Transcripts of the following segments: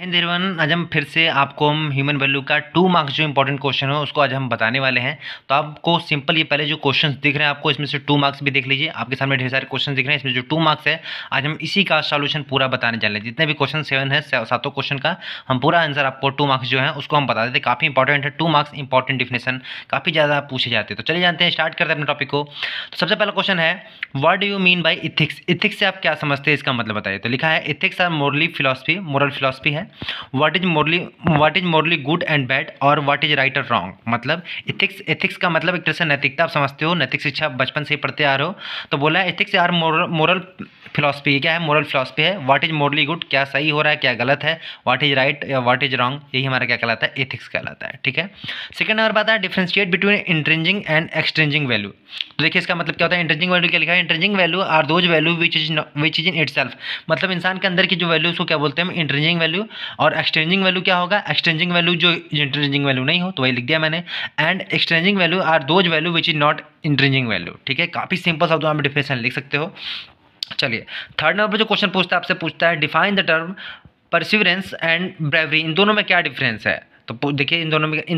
Hind everyone, आज हम फिर से आपको हम ह्यूमन वैल्यू का 2 मार्क्स जो इंपॉर्टेंट क्वेश्चन हो उसको आज हम बताने वाले हैं। तो आपको सिंपल ये पहले जो क्वेश्चंस दिख रहे हैं आपको इसमें से 2 मार्क्स भी देख लीजिए। आपके सामने ढेर सारे क्वेश्चन दिख रहे हैं, इसमें जो 2 मार्क्स है आज हम इसी का सॉल्यूशन पूरा बताने जा रहे हैं। जितने भी क्वेश्चन 7 है सातों क्वेश्चन का हम पूरा आंसर आपको 2 मार्क्स जो है उसको हम बता देते हैं। काफ़ी इंपॉर्टेंट है 2 मार्क्स, इंपॉर्टेंट डिफिनेशन काफ़ी ज़्यादा पूछे जाते हैं। तो चलिए जानते हैं, स्टार्ट करते हैं अपने टॉपिक को। तो सबसे पहला क्वेश्चन है, what do you mean by ethics? Ethics से आप क्या समझते हैं, इसका मतलब बताइए। तो लिखा है ethics are morally philosophy, moral philosophy है। What is morally good and bad और व्हाट इज राइट और रॉन्ग। मतलब एथिक्स का मतलब एक तरह से नैतिकता, आप समझते हो, नैतिक शिक्षा बचपन से ही पढ़ते आ रहे हो। तो बोला है एथिक्स आर मोरल फिलॉसफी। क्या है? मोरल फिलॉसफी है। व्हाट इज मोरली गुड, क्या सही हो रहा है क्या गलत है। व्हाट इज राइट या व्हाट इज रॉन्ग, यही हमारा क्या कहलाता है, एथिक्स कहलाता है। ठीक है। सेकंड नंबर बात है differentiate between intrinsic and extrinsic value. तो देखिए इसका मतलब क्या होता है। इंट्रिंसिक वैल्यू क्या लिखा है, intrinsic value are those value which is in itself. मतलब इंसान के अंदर की जो वैल्यू उसको क्या बोलते हैं, इंट्रिंसिक वैल्यू। और एक्सट्रिंसिक वैल्यू क्या होगा, एक्सट्रिंसिक वैल्यू जो इंट्रिंसिक वैल्यू नहीं हो, तो वही लिख दिया मैंने। And extrinsic value are those value which is not intrinsic value. ठीक है, काफी सिंपल शब्दों में डिफिनेशन लिख सकते हो। चलिए थर्ड नंबर पर जो क्वेश्चन पूछता है आपसे, पूछता है define the term perseverance and bravery. इन दोनों में क्या डिफरेंस है। तो देखिए इन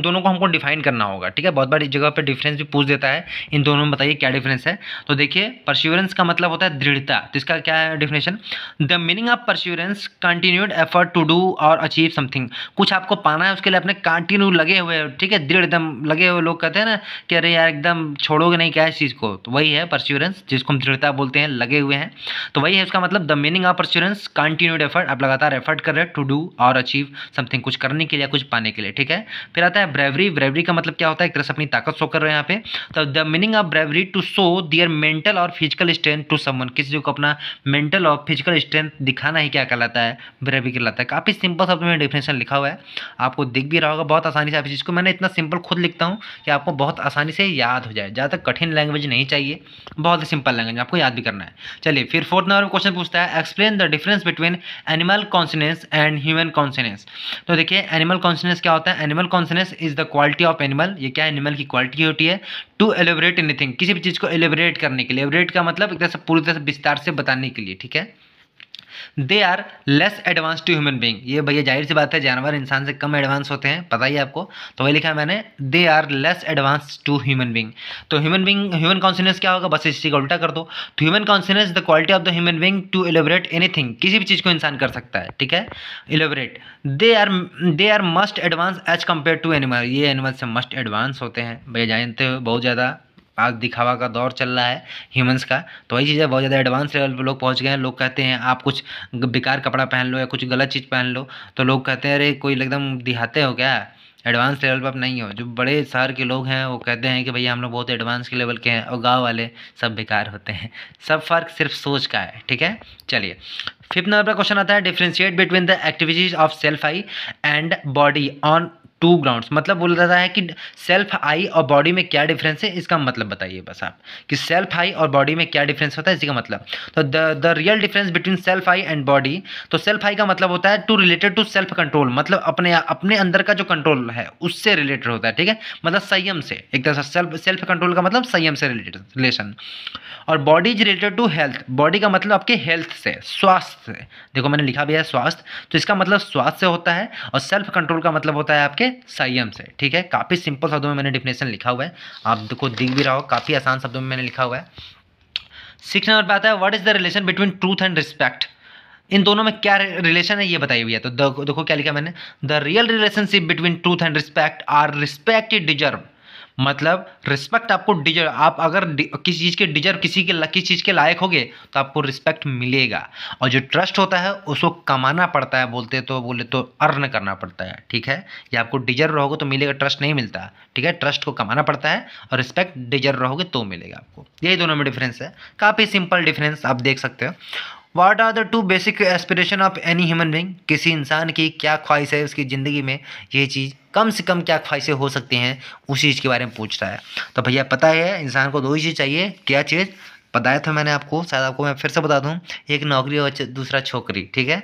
दोनों को हमको डिफाइन करना होगा। ठीक है, बहुत बार इस जगह पे डिफरेंस भी पूछ देता है। इन दोनों में बताइए क्या डिफरेंस है। तो देखिए परसिवरेंस का मतलब होता है दृढ़ता। तो इसका क्या है definition, the meaning of perseverance continued effort to do और अचीव समथिंग। कुछ आपको पाना है उसके लिए अपने कंटिन्यू लगे हुए, ठीक है, दृढ़ एकदम लगे हुए। लोग कहते हैं ना कि अरे यार एकदम छोड़ोगे नहीं क्या इस चीज़ को, तो वही है परसिवरेंस, जिसको हम दृढ़ता बोलते हैं, लगे हुए हैं। तो वही है उसका मतलब, the meaning of perseverance continued effort, आप लगातार एफर्ट कर रहे हैं, टू डू और अचीव समथिंग, कुछ करने के लिए, कुछ पाने के लिए। ठीक है। फिर आता है ब्रेवरी। ब्रेवरी का मतलब क्या होता है, एक तरह से अपनी ताकत शो कर रहे हैं यहाँ पे। तो the meaning of bravery to show their mental और फिजिकल स्ट्रेंथ टू समवन। किसी को अपना मेंटल और फिजिकल स्ट्रेंथ दिखाना ही क्या कहलाता है, ब्रेवरी कहलाता है। काफी सिंपल शब्द में डिफिनेशन लिखा हुआ है, आपको दिख भी रहा होगा बहुत आसानी से। आप इसको मैंने इतना सिंपल खुद लिखता हूँ कि आपको बहुत आसानी से याद हो जाए। ज़्यादा कठिन लैंग्वेज नहीं चाहिए, बहुत ही सिंपल लैंग्वेज आपको याद भी करना है। चलिए फिर फोर्थ नंबर क्वेश्चन पूछता है, explain the difference between animal consciousness and human consciousness. तो देखिए एनिमल कॉन्शियसनेस क्या होता है, animal consciousness is the quality of animal. ये क्या एनिमल की क्वालिटी होती है, टू एलिबरेट एनीथिंग, किसी भी चीज़ को एलिबरेट करने के लिए। एलिबरेट का मतलब एक तरह से पूरी तरह से विस्तार से बताने के लिए। ठीक है। They are less advance to human being. ये भैया जाहिर सी बात है, जानवर इंसान से कम एडवांस होते हैं, पता ही है आपको। तो वही लिखा है मैंने, they are less advance to human being. तो ह्यूमन कॉन्शियसनेस क्या होगा, बस इसी का उल्टा कर दो। तो human consciousness the quality of the human being to elaborate anything, किसी भी चीज़ को इंसान कर सकता है। ठीक है, elaborate. They are must advance as compare to animal. ये एनिमल से मस्ट एडवांस होते हैं, भैया जानते हो बहुत ज़्यादा आज दिखावा का दौर चल रहा है ह्यूमंस का। तो वही चीज़ है, बहुत ज़्यादा एडवांस लेवल पे लोग पहुंच गए हैं। लोग कहते हैं आप कुछ बेकार कपड़ा पहन लो या कुछ गलत चीज़ पहन लो, तो लोग कहते हैं अरे कोई एकदम दिखाते हो क्या, एडवांस लेवल पर आप नहीं हो। जो बड़े शहर के लोग हैं वो कहते हैं कि भैया हम लोग बहुत एडवांस के लेवल के हैं, और गाँव वाले सब बेकार होते हैं। सब फर्क सिर्फ सोच का है। ठीक है। चलिए फिफ्थ नंबर पर क्वेश्चन आता है, differentiate between the activities of self I and body on 2 grounds. मतलब बोल रहा है कि सेल्फ आई और बॉडी में क्या डिफरेंस है, इसका मतलब बताइए बस आप, कि सेल्फ आई और बॉडी में क्या डिफरेंस होता है, इसी का मतलब। तो the real difference between self I and body. तो सेल्फ आई का मतलब होता है to related to self control, मतलब अपने अंदर का जो कंट्रोल है उससे रिलेटेड होता है। ठीक है, मतलब संयम से, एक तरह से सेल्फ कंट्रोल का मतलब संयम से रिलेटेड रिलेशन। और body is related to health. Body का मतलब आपके हेल्थ से, स्वास्थ्य से। देखो मैंने लिखा भी है स्वास्थ्य, तो इसका मतलब स्वास्थ्य से होता है। और सेल्फ कंट्रोल का मतलब होता है आपके संयम से। ठीक है, काफ़ी सिंपल शब्दों में मैंने डिफिनेशन लिखा हुआ है, आप देखो दिख भी रहा हो, काफ़ी आसान शब्दों में मैंने लिखा हुआ है। 6 नंबर पे आता है, what is the relation between truth and respect. इन दोनों में क्या रिलेशन है ये बताइए भैया। तो देखो क्या लिखा मैंने, the real relationship between truth and respect are respect is deserve. मतलब रिस्पेक्ट आपको डिजर्व, आप अगर किसी चीज़ के डिजर्व, किसी चीज़ के लायक होगे तो आपको रिस्पेक्ट मिलेगा। और जो ट्रस्ट होता है उसको कमाना पड़ता है, बोले तो अर्न करना पड़ता है। ठीक है, ये आपको डिजर्व रहोगे तो मिलेगा, ट्रस्ट नहीं मिलता। ठीक है, ट्रस्ट को कमाना पड़ता है और रिस्पेक्ट डिजर्व रहोगे तो मिलेगा आपको। यही दोनों में डिफरेंस है, काफ़ी सिंपल डिफरेंस आप देख सकते हो। What are the 2 basic aspiration of any human being. किसी इंसान की क्या ख्वाहिश है उसकी ज़िंदगी में, ये चीज़ कम से कम क्या ख्वाहिशें हो सकती हैं, उस चीज़ के बारे में पूछता है। तो भैया पता है इंसान को 2 ही चीज़ चाहिए, क्या चीज़ बताया था मैंने आपको, शायद आपको मैं फिर से बता दूं, एक नौकरी और दूसरा छोकरी। ठीक है,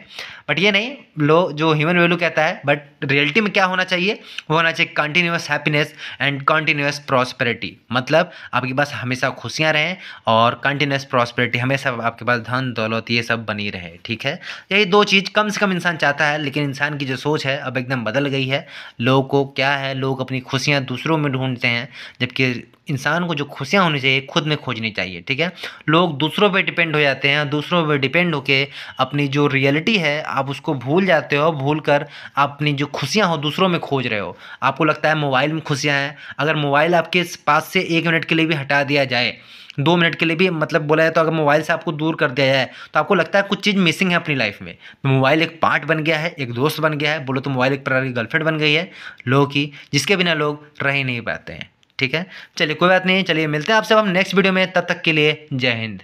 बट ये नहीं लो जो ह्यूमन वैल्यू कहता है, बट रियलिटी में क्या होना चाहिए, वो होना चाहिए continuous happiness and continuous prosperity. मतलब आपके पास हमेशा खुशियाँ रहें और कंटिन्यूस प्रॉस्पेरिटी, हमेशा आपके पास धन दौलत ये सब बनी रहे। ठीक है, यही दो चीज़ कम से कम इंसान चाहता है। लेकिन इंसान की जो सोच है अब एकदम बदल गई है। लोगों को क्या है, लोग अपनी खुशियाँ दूसरों में ढूंढते हैं, जबकि इंसान को जो खुशियाँ होनी चाहिए खुद में खोजनी चाहिए। ठीक है, लोग दूसरों पे डिपेंड हो जाते हैं, दूसरों पे डिपेंड होके अपनी जो रियलिटी है आप उसको भूल जाते हो, भूल कर अपनी जो खुशियाँ हो दूसरों में खोज रहे हो। आपको लगता है मोबाइल में खुशियाँ हैं, अगर मोबाइल आपके पास से 1 मिनट के लिए भी हटा दिया जाए, 2 मिनट के लिए भी मतलब बोला जाए तो अगर मोबाइल से आपको दूर कर दिया जाए तो आपको लगता है कुछ चीज़ मिसिंग है अपनी लाइफ में। मोबाइल एक पार्ट बन गया है, एक दोस्त बन गया है, बोलो तो मोबाइल एक प्रकार की गर्लफ्रेंड बन गई है लोगों की, जिसके बिना लोग रह ही नहीं पाते हैं। ठीक है, चलिए कोई बात नहीं, चलिए मिलते हैं आपसे हम नेक्स्ट वीडियो में, तब तक के लिए जय हिंद।